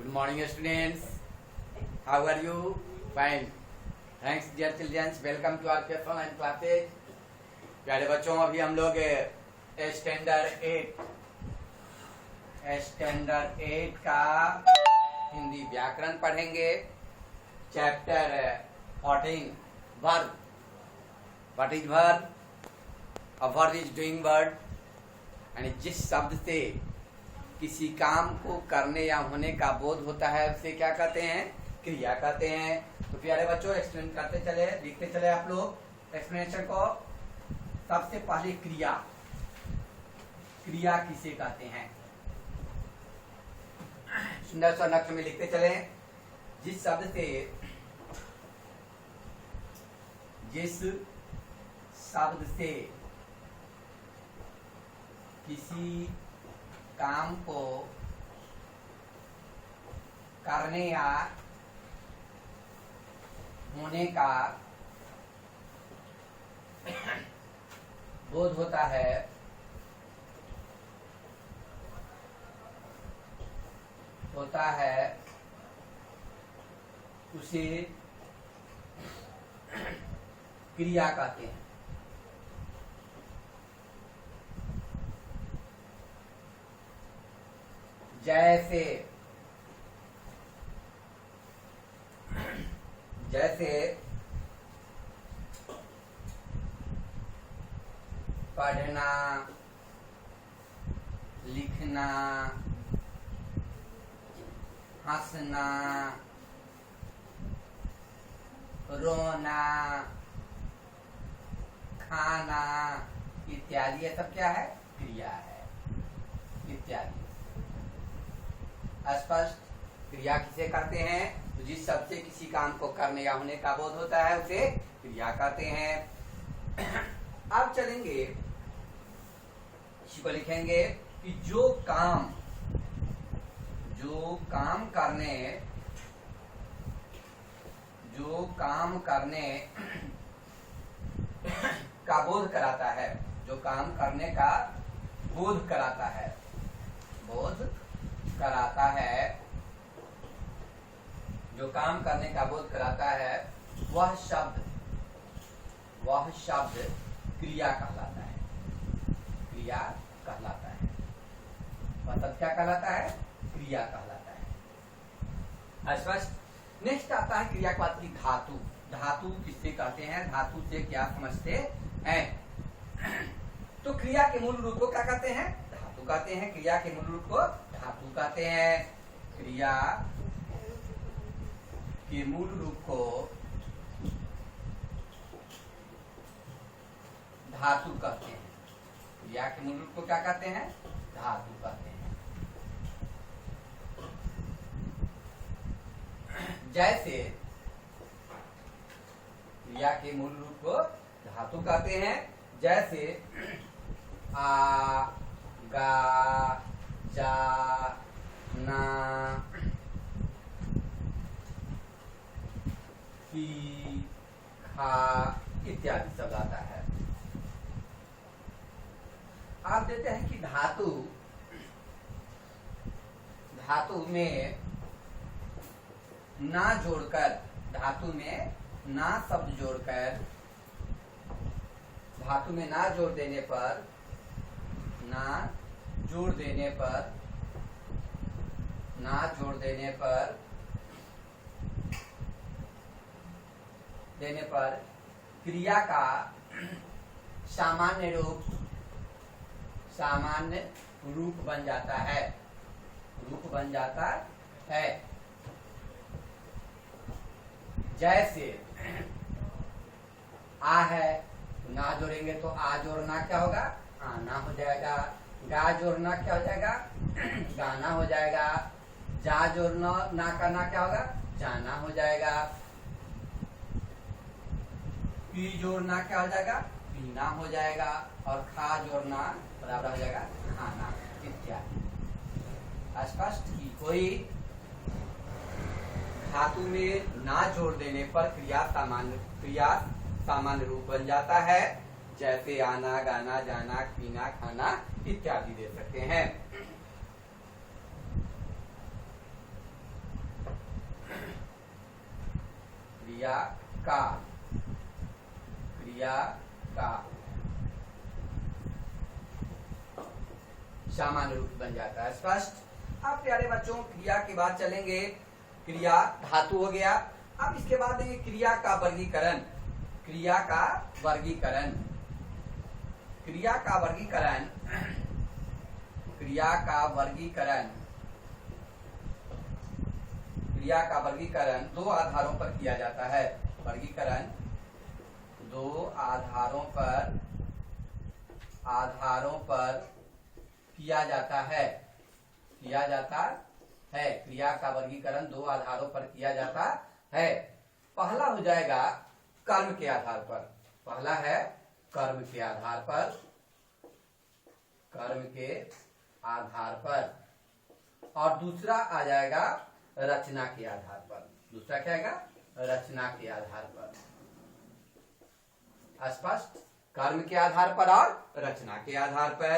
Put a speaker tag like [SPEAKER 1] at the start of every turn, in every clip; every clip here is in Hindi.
[SPEAKER 1] Good morning, students. How are you? Fine. Thanks, dear children. Welcome to our online classes. प्यारे बच्चों, अभी हम लोग स्टैंडर्ड 8 का हिंदी व्याकरण पढ़ेंगे। Chapter 14 verb. What is verb? A verb is doing word. यानी जिस शब्द से किसी काम को करने या होने का बोध होता है उसे क्या कहते हैं? क्रिया कहते हैं। तो प्यारे बच्चों, एक्सप्लेन करते चले, लिखते चले आप लोग एक्सप्लेनेशन को। सबसे पहले क्रिया किसे कहते हैं? सुंदर सा नक्श में लिखते चले। जिस शब्द से किसी काम को करने या होने का बोध होता है उसे क्रिया कहते हैं। जैसे पढ़ना, लिखना, हंसना, रोना, खाना इत्यादि, ये सब क्या है? क्रिया है इत्यादि। स्पष्ट? क्रिया किसे कहते हैं? तो जिस शब्द से किसी काम को करने या होने का बोध होता है उसे क्रिया कहते हैं। अब चलेंगे, इसी को लिखेंगे कि जो काम करने का बोध कराता है, जो काम करने का बोध कराता है, वह शब्द क्रिया कहलाता है। वह शब्द क्या कहलाता है? क्रिया कहलाता है। स्पष्ट? नेक्स्ट आता है क्रिया के बाद की धातु। धातु किससे कहते हैं? धातु से क्या समझते हैं? तो क्रिया के मूल रूप को क्या कहते हैं? धातु कहते हैं। क्रिया के मूल रूप को धातु कहते हैं। क्रिया के मूल रूप को धातु कहते हैं। क्रिया के मूल रूप को क्या कहते हैं? धातु कहते हैं। जैसे क्रिया के मूल रूप को धातु कहते हैं। जैसे आ, गा, जा, ना, की, खा इत्यादि सब आता है। आप देते हैं कि धातु में ना जोड़कर, धातु में ना शब्द जोड़कर, धातु में ना जोड़ देने पर क्रिया का सामान्य रूप बन जाता है। जैसे आ है, ना जोड़ेंगे तो आ जोड़ना क्या होगा? आना हो जाएगा। गा जोड़ना क्या हो जाएगा? गाना हो जाएगा। जा जोड़ना ना करना क्या होगा? जाना हो जाएगा। पी जोड़ना क्या हो जाएगा? पीना हो जाएगा। और खा जोड़ना बराबर हो जाएगा खाना इत्यादि। स्पष्ट? की कोई धातु में ना जोड़ देने पर क्रिया सामान्य रूप बन जाता है। जैसे आना, गाना, जाना, पीना, खाना इत्यादि दे सकते हैं। क्रिया का सामान्य रूप बन जाता है। स्पष्ट। अब प्यारे बच्चों क्रिया के बाद चलेंगे, क्रिया धातु हो गया। अब इसके बाद देंगे क्रिया का वर्गीकरण। क्रिया का वर्गीकरण, क्रिया का वर्गीकरण, क्रिया का वर्गीकरण, क्रिया का वर्गीकरण दो आधारों पर किया जाता है। वर्गीकरण दो आधारों पर किया जाता है, किया जाता है। क्रिया का वर्गीकरण दो आधारों पर किया जाता है। पहला हो जाएगा कर्म के आधार पर, पहला है कर्म के आधार पर, कर्म के आधार पर, और दूसरा आ जाएगा रचना के आधार पर। दूसरा क्या आएगा? रचना के आधार पर। स्पष्ट। कर्म के आधार पर और रचना के आधार पर।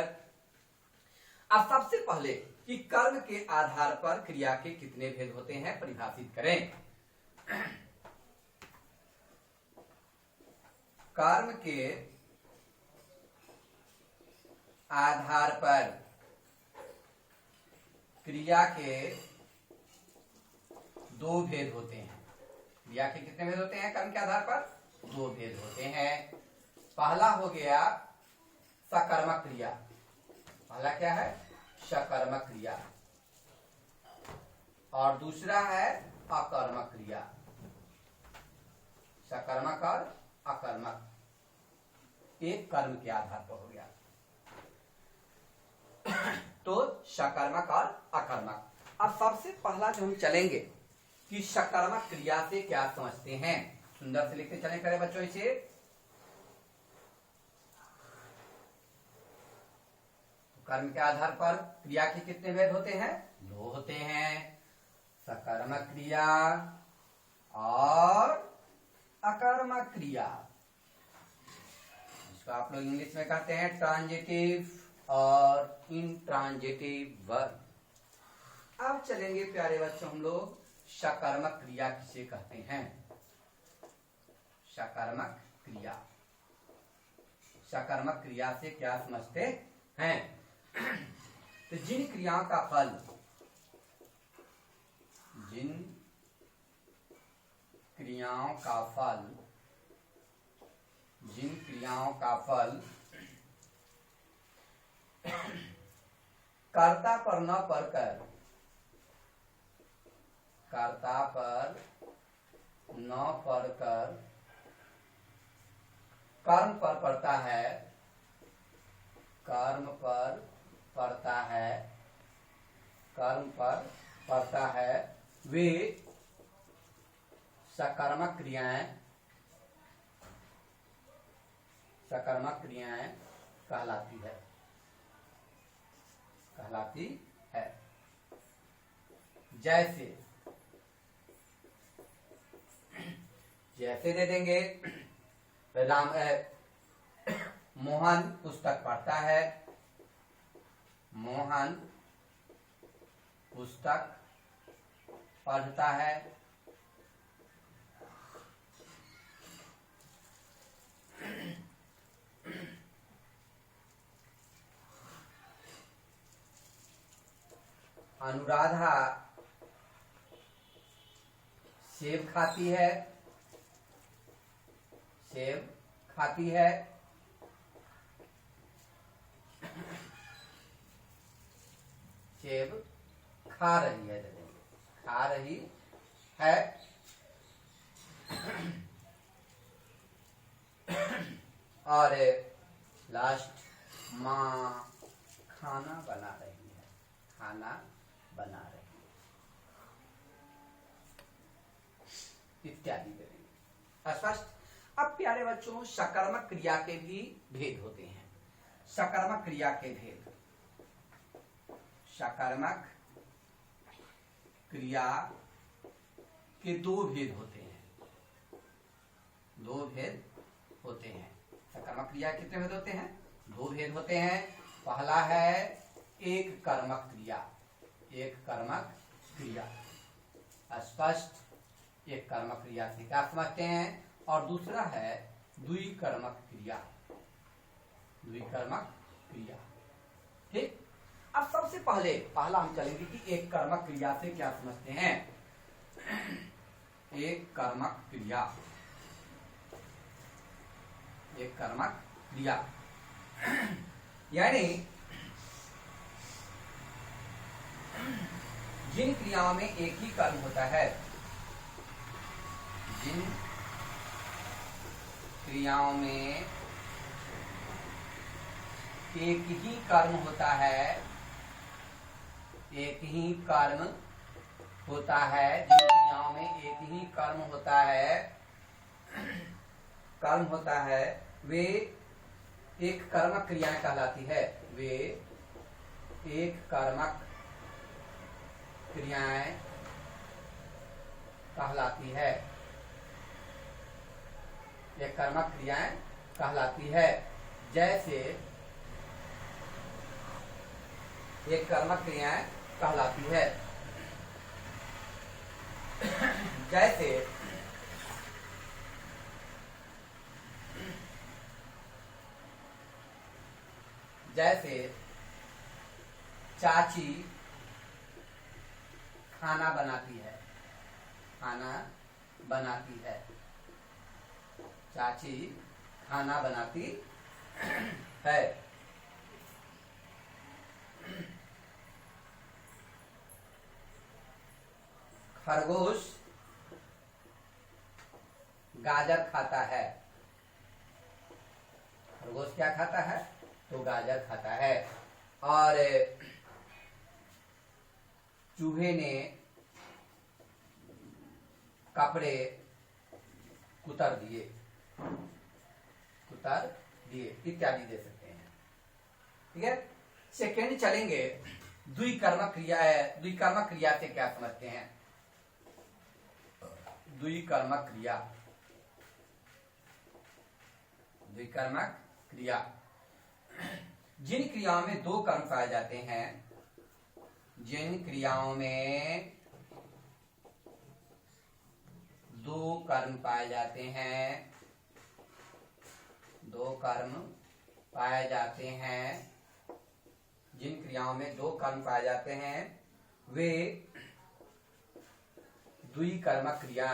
[SPEAKER 1] अब सबसे पहले कि कर्म के आधार पर क्रिया के कितने भेद होते हैं परिभाषित करें। कर्म के आधार पर क्रिया के दो भेद होते हैं। क्रिया के कितने भेद होते हैं? कर्म के आधार पर दो भेद होते हैं। पहला हो गया सकर्मक क्रिया। पहला क्या है? सकर्मक क्रिया। और दूसरा है अकर्मक क्रिया। सकर्मक और अकर्मक, एक कर्म के आधार पर हो गया। तो सकर्मक और अकर्मक। अब सबसे पहला जो हम चलेंगे कि सकर्मक क्रिया से क्या समझते हैं, सुंदर से लिखते चले करें बच्चों इसे। कर्म के आधार पर क्रिया के कितने भेद होते हैं? दो होते हैं, सकर्मक क्रिया और अकर्मक क्रिया। इसको आप लोग इंग्लिश में कहते हैं ट्रांजिटिव और इंट्रांजिटिव वर्ब। अब चलेंगे प्यारे बच्चों हम लोग सकर्मक क्रिया किसे कहते हैं। सकर्मक क्रिया, सकर्मक क्रिया से क्या समझते हैं? तो जिन क्रियाओं का फल, जिन क्रियाओं का फल, जिन क्रियाओं का फल कर्ता पर न पड़कर, कर्ता पर न पड़कर कर्म पर पड़ता है, कर्म पर पड़ता है, कर्म पर पड़ता है, वे सकर्मक क्रियाएं, सकर्मक क्रियाएं कहलाती है, कहलाती है। जैसे, जैसे दे देंगे राम, मोहन पुस्तक पढ़ता है, मोहन पुस्तक पढ़ता है। अनुराधा सेब खाती है, सेब खाती है। सेब खा रही है, खा रही है। और लास्ट, माँ खाना बना रही है, खाना बना रही है, इत्यादि करेंगे। स्पष्ट। अब प्यारे बच्चों सकर्मक क्रिया के भी भेद होते हैं। सकर्मक क्रिया के भेद, सकर्मक क्रिया के दो भेद होते हैं, दो भेद होते हैं। सकर्मक क्रिया कितने भेद होते हैं? दो भेद होते हैं। पहला है एक कर्मक क्रिया, एक कर्मक क्रिया। स्पष्ट। एक कर्मक क्रिया से क्या समझते हैं? और दूसरा है द्विकर्मक क्रिया, द्विकर्मक क्रिया। ठीक, अब सबसे पहला हम चलेंगे कि एक कर्मक क्रिया से क्या समझते हैं। एक कर्मक क्रिया, एक कर्मक क्रिया यानी जिन क्रियाओं में एक ही कर्म होता है, जिन क्रियाओं में एक ही कर्म होता है, एक ही कर्म होता है, जिन क्रियाओं में एक ही कर्म होता है, वे एक कर्मक क्रियाएं कहलाती है। वे एक कर्मक क्रियाएं कहलाती है, एक कर्मक क्रियाएं कहलाती है। जैसे एक कर्मक क्रियाएं कहलाती है, जैसे चाची खाना बनाती है, खाना बनाती है, चाची खाना बनाती है। खरगोश गाजर खाता है, खरगोश क्या खाता है, तो गाजर खाता है। और चूहे ने कपड़े कुतर दिए, इत्यादि दे सकते हैं। ठीक है, सेकेंड चलेंगे द्विकर्मक क्रिया है। द्विकर्मक क्रिया से क्या समझते हैं। द्विकर्मक क्रिया, द्विकर्मक क्रिया जिन क्रियाओं में दो कर्म पाए जाते हैं, जिन क्रियाओं में दो कर्म पाए जाते हैं, दो कर्म पाए जाते हैं, जिन क्रियाओं में दो कर्म पाए जाते हैं, वे द्विकर्मक क्रिया,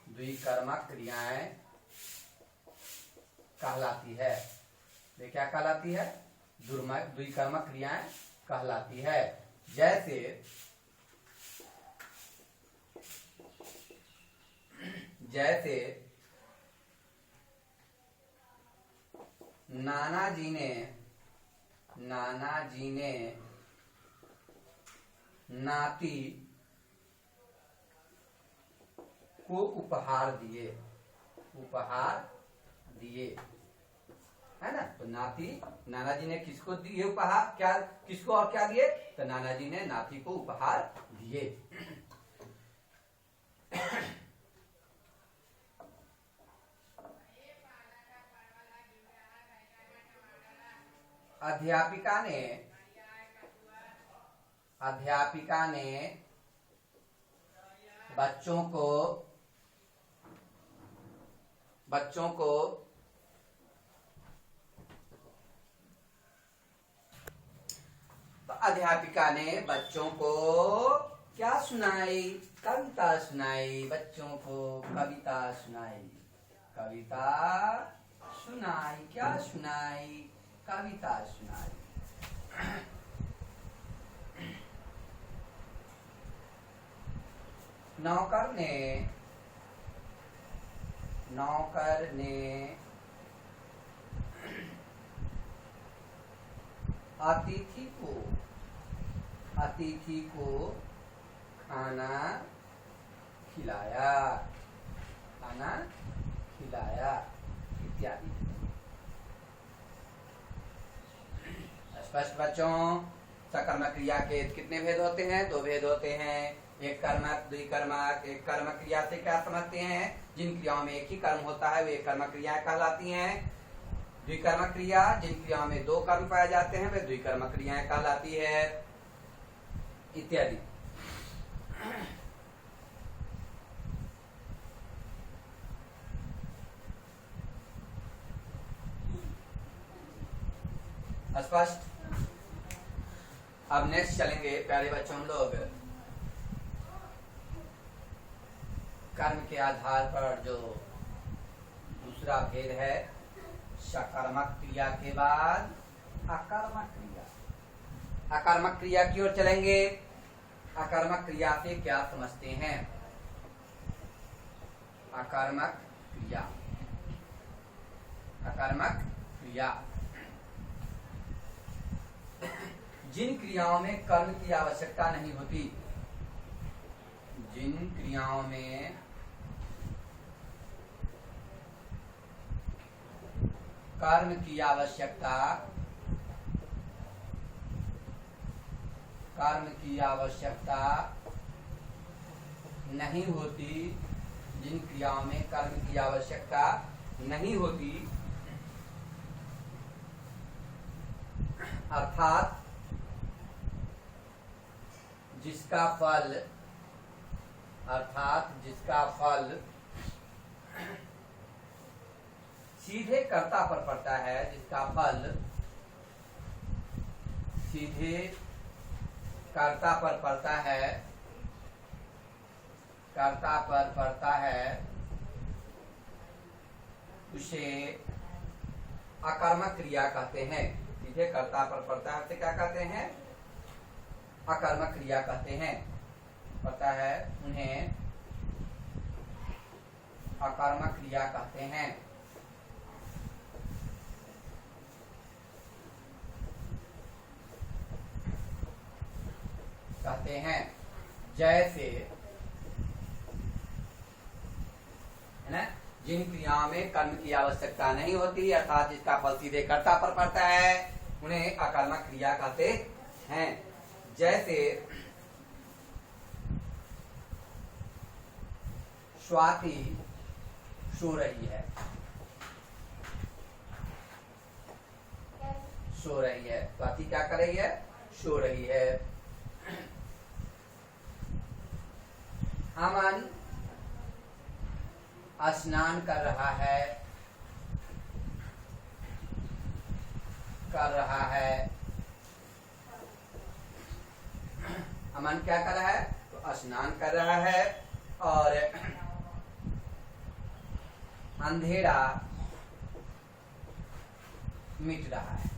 [SPEAKER 1] द्विकर्मक क्रियाएं कहलाती है। वे क्या कहलाती है, द्विकर्मक क्रियाएं कहलाती है। जैसे नाना जी ने नाती को उपहार दिए, है ना। तो नाना जी ने किसको दिए उपहार, क्या किसको और क्या दिए, तो नाना जी ने नाती को उपहार दिए। अध्यापिका ने बच्चों को अध्यापिका ने बच्चों को क्या सुनाई, कविता सुनाई, बच्चों को कविता सुनाई, क्या सुनाई, कविता सुनाई। नौकर ने अतिथि को खाना खिलाया, इत्यादि। स्पष्ट बच्चों। सकर्मक क्रिया के कितने भेद होते हैं, दो भेद होते हैं, एक कर्मक, द्विकर्मक। एक कर्मक क्रिया से क्या समझते हैं, जिन क्रियाओं में एक ही कर्म होता है वे कर्मक क्रियाएं कहलाती हैं। द्विकर्मक क्रिया, जिन क्रियाओं में दो कर्म पाए जाते हैं वे द्विकर्मक क्रियाएं कहलाती है, इत्यादि। स्पष्ट। अब नेक्स्ट चलेंगे प्यारे बच्चों हम लोग कर्म के आधार पर जो दूसरा भेद है सकर्मक क्रिया के बाद अकर्मक क्रिया। अकर्मक क्रिया की ओर चलेंगे। अकर्मक क्रिया से क्या समझते हैं? अकर्मक क्रिया। अकर्मक क्रिया जिन क्रियाओं में कर्म की आवश्यकता नहीं होती, जिन क्रियाओं में कर्म की आवश्यकता नहीं होती, जिन क्रियाओं में कर्म की आवश्यकता नहीं होती, अर्थात जिसका फल सीधे कर्ता पर पड़ता है, जिसका फल सीधे कर्ता पर पड़ता है, उसे अकर्मक क्रिया कहते हैं। सीधे कर्ता पर पड़ता है, उसे क्या कहते हैं? अकर्मक क्रिया कहते हैं। पता है, उन्हें अकर्मक क्रिया कहते हैं। जैसे है ना, जिन क्रियाओं में कर्म की आवश्यकता नहीं होती अर्थात जिसका फल सीधे कर्ता पर पड़ता है, उन्हें अकर्मक क्रिया कहते हैं। जैसे स्वाति सो रही है, स्वाति क्या कर रही है? सो रही है। अमन स्नान कर रहा है, अमन क्या कर रहा है? तो स्नान कर रहा है। और अंधेरा मिट रहा है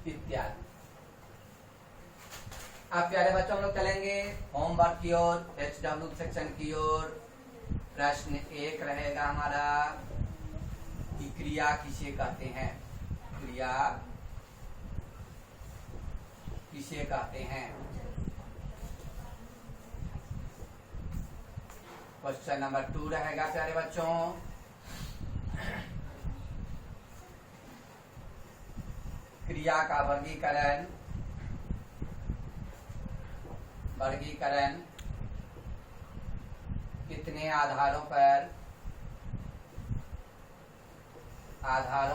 [SPEAKER 1] इत्यादि। अब प्यारे बच्चों हम लोग चलेंगे होमवर्क की ओर, HW सेक्शन की ओर। प्रश्न 1 रहेगा हमारा कि क्रिया किसे कहते हैं? क्रिया किसे कहते हैं? क्वेश्चन नंबर 2 रहेगा प्यारे बच्चों, क्रिया का वर्गीकरण कितने आधारों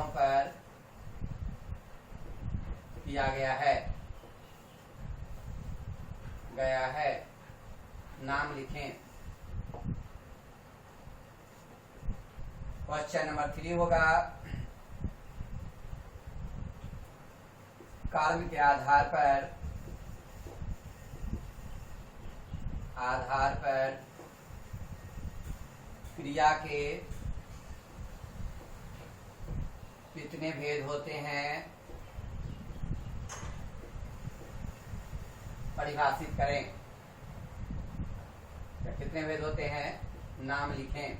[SPEAKER 1] पर किया गया है? नाम लिखें। क्वेश्चन नंबर 3 होगा कर्म के आधार पर क्रिया के कितने भेद होते हैं? परिभाषित करें। कितने भेद होते हैं? नाम लिखें।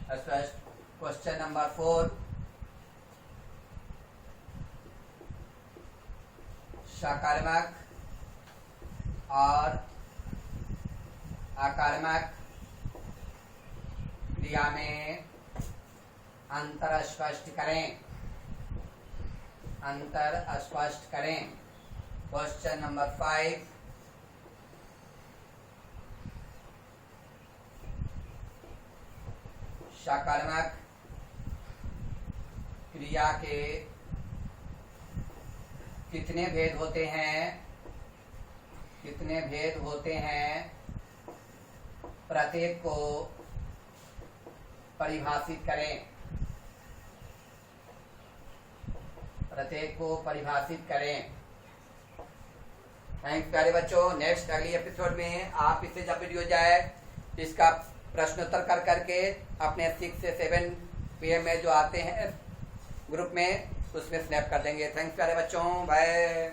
[SPEAKER 1] क्वेश्चन नंबर 4 सकर्मक और अकर्मक क्रिया में अंतर स्पष्ट करें। क्वेश्चन नंबर 5 सकर्मक क्रिया के कितने भेद होते हैं? प्रत्येक को परिभाषित करें, प्रत्येक को परिभाषित करें। थैंक्स प्यारे बच्चों। नेक्स्ट अगली एपिसोड में आप इससे जब वीडियो जाए इसका प्रश्नोत्तर कर करके अपने 6 से 7 PM में जो आते हैं ग्रुप में उसमें स्नैप कर देंगे। थैंक्स प्यारे बच्चों, बाय।